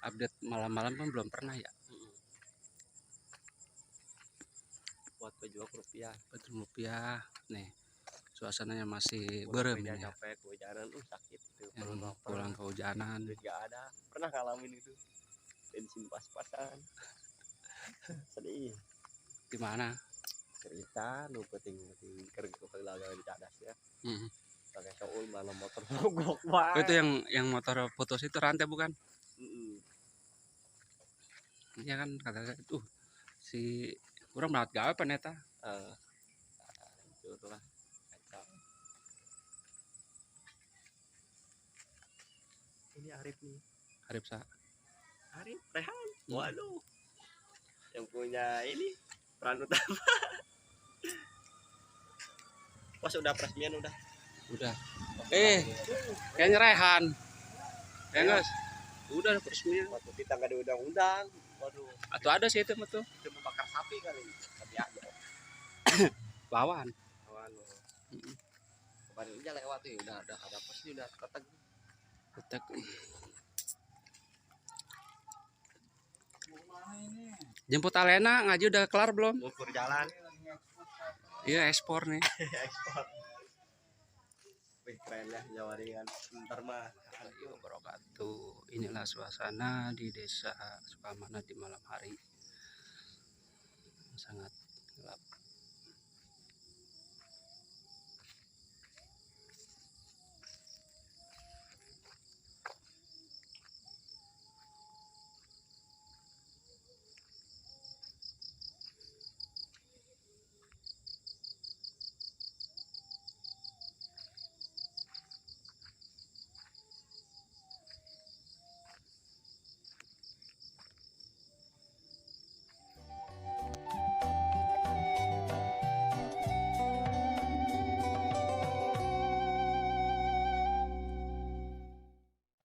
update malam-malam pun belum pernah ya. Buat pejuang rupiah. Rp40 nih. Suasananya masih berem ini ya. Capek kehujanan, sakit tuh. Pulang kehujanan. Gak ada. Pernah ngalamin itu. Bensin pas-pasan. Sedih. Di mana? Cerita nu penting kereng ke pelaga di cadas ya. Pakai soul mana motor mogok Oh, itu yang motor putus itu rantai bukan? Iya kan kata si kurang banget gawe peneta. Itu lah kacau. Ini Arif nih. Arif Rehan. Waduh. Yang punya ini peran utama. Pas udah peresmian udah. Kayaknya Rehan. Ya guys. Udah peresmian. Waktu kita nggak ada undang-undang. Waduh. Atau ada sih itu tuh. Itu membakar sapi kali. Tapi aja. Lawan. Kemarin aja lewat tuh udah ada pasti udah ketek. Jemput Alena ngaji udah kelar belum? Ukur jalan. Iya ekspor nih. Ekspor. Wih keren ya Jawa Ringan. Ntar mah. Inilah suasana di desa Sukamana di malam hari. Sangat gelap.